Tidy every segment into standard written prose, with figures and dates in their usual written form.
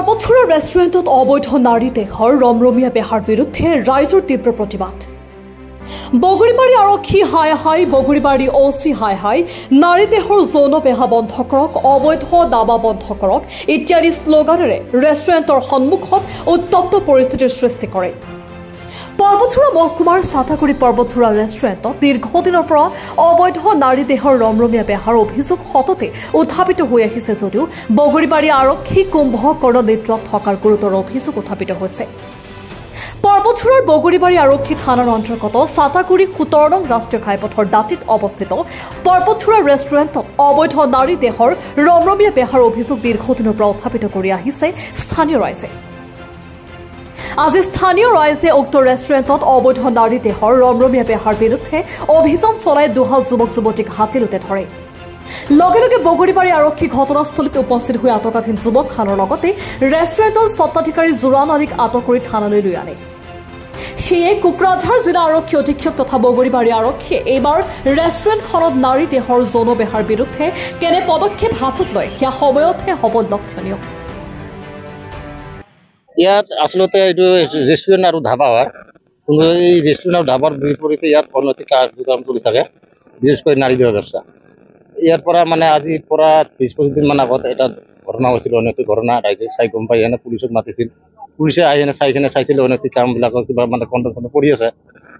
পৰ্বতচূড়া ৰেষ্টুৰেণ্টত অবৈধ নাৰী দেহৰ ৰমৰমীয়া বেহাৰ বিৰুদ্ধে ৰাইজৰ তীব্ৰ প্ৰতিবাদ। বগৰীবাৰী আৰক্ষী হাই হাই, বগৰীবাৰী OC হাই হাই, নাৰী দেহৰ যৌন বেহা বন্ধ কৰক, অবৈধ দাবা বন্ধ কৰক ইত্যাদি শ্লোগানেৰে ৰেষ্টুৰেণ্টৰ সন্মুখত উত্তপ্ত পৰিস্থিতিৰ সৃষ্টি কৰে। পৰ্বতচূড়া মহকুমাৰ চাটাগুৰি পৰ্বতচূড়া ৰেষ্টুৰেণ্টত দীৰ্ঘদিনৰ পৰা অবৈধ নাৰী দেহৰ ৰমৰমীয়া বেহাৰ অভিযোগ সততে উত্থাপিত হৈ আহিছে যদিও বগৰীবাৰী আৰক্ষী কুম্ভকৰ্ণ নেতৃত্বত থকাৰ গুৰুতৰ অভিযোগ উত্থাপিত হৈছে। পৰ্বতচূড়াৰ বগৰীবাৰী আৰক্ষী থানাৰ অন্তৰ্গত চাটাগুৰি 17 নং ৰাষ্ট্ৰীয় ঘাইপথৰ দাঁতিত অৱস্থিত পৰ্বতচূড়া ৰেষ্টুৰেণ্টত অবৈধ নাৰী দেহৰ ৰমৰমীয়া বেহাৰ অভিযোগ দীৰ্ঘদিনৰ পৰা উত্থাপিত কৰি আহিছে স্থানীয় ৰাইজে। আজি স্থানীয় ৰাইজে উক্ত ৰেষ্টুৰেণ্টত অবৈধ নাৰী দেহৰ ৰমৰমীয়া বেহাৰ বিৰুদ্ধে অভিযান চলাই দুহাল যুৱক যুৱতীক হাতীলোতে ধৰে। লগে লগে বগৰীবাৰী আৰক্ষী ঘটনাস্থলীত উপস্থিত হৈ আটকাধীন যুৱকহালৰ লগতে ৰেষ্টুৰেণ্টৰ স্বত্বাধিকাৰী জোৰান আলীক আটক কৰি থানালৈ লৈ আনে। সেয়ে কোকৰাঝাৰ জিলা আৰক্ষী অধীক্ষক তথা বগৰীবাৰী আৰক্ষীয়ে এইবাৰ ৰেষ্টুৰেণ্টখনত নাৰী দেহৰ যৌন বেহাৰ বিৰুদ্ধে কেনে পদক্ষেপ হাতত লয় সেয়া সময়তহে হ'ব লক্ষণীয়। ইয়াত আচলতে এইটো ৰেষ্টুৰেণ্ট আৰু ধাবা হয়, কিন্তু এই ৰেষ্টুৰেণ্ট আৰু ধাবাৰ বিপৰীতে ইয়াত অনৈতিক কাৰ্যক্ৰম চলি থাকে, বিশেষ কৰি নাৰী দেহৰ ব্যৱস্থা। ইয়াৰ পৰা মানে আজিৰ পৰা 20-25 দিন মান আগত এটা ঘটনা হৈছিল, অনৈতিক ঘটনা। ৰাইজে চাই গম পাই এনে পুলিচক মাতিছিল, পুলিচে আহি এনে চাই কিনে চাইছিল অনৈতিক কামবিলাকৰ কিবা মানে কণ্ট্ৰল কৰি আছে।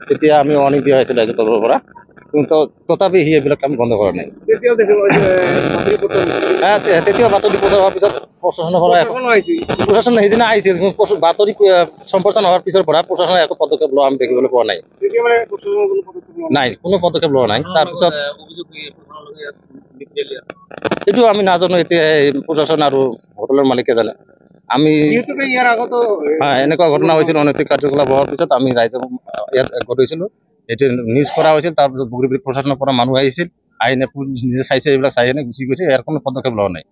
তেতিয়া আমি ৱাৰ্ণিং দিয়া হৈছিল ৰাইজৰ তৰফৰ পৰা, কিন্তু তথাপি সি এইবিলাক কাম বন্ধ কৰা নাই। তেতিয়া বাতৰি প্ৰচাৰ হোৱাৰ পিছত প্ৰশাসন সেইদিনা আহিছিল, বাতৰি সম্প্ৰচাৰ হোৱাৰ পিছৰ পৰা প্ৰশাসনে একো পদক্ষেপ লোৱা আমি দেখিবলৈ পোৱা নাই। নাই, কোনো পদক্ষেপ লোৱা নাই। তাৰপিছত এইটো আমি নাজানো, এতিয়া প্ৰশাসন আৰু হোটেলৰ মালিকে জানে। আমি এনেকুৱা ঘটনা হৈছিল, অনৈতিক কাৰ্যকলাপ হোৱাৰ পিছত আমি ৰাইজক ইয়াত একগোট হৈছিলো, এইটো নিউজ কৰা হৈছিল। তাৰপিছত বগৰীবাৰী প্ৰশাসনৰ পৰা মানুহ আহিছিল, আহি নিজে চাইছে, এইবিলাক চাই এনে গুচি গৈছে। ইয়াৰ কোনো পদক্ষেপ লোৱা নাই।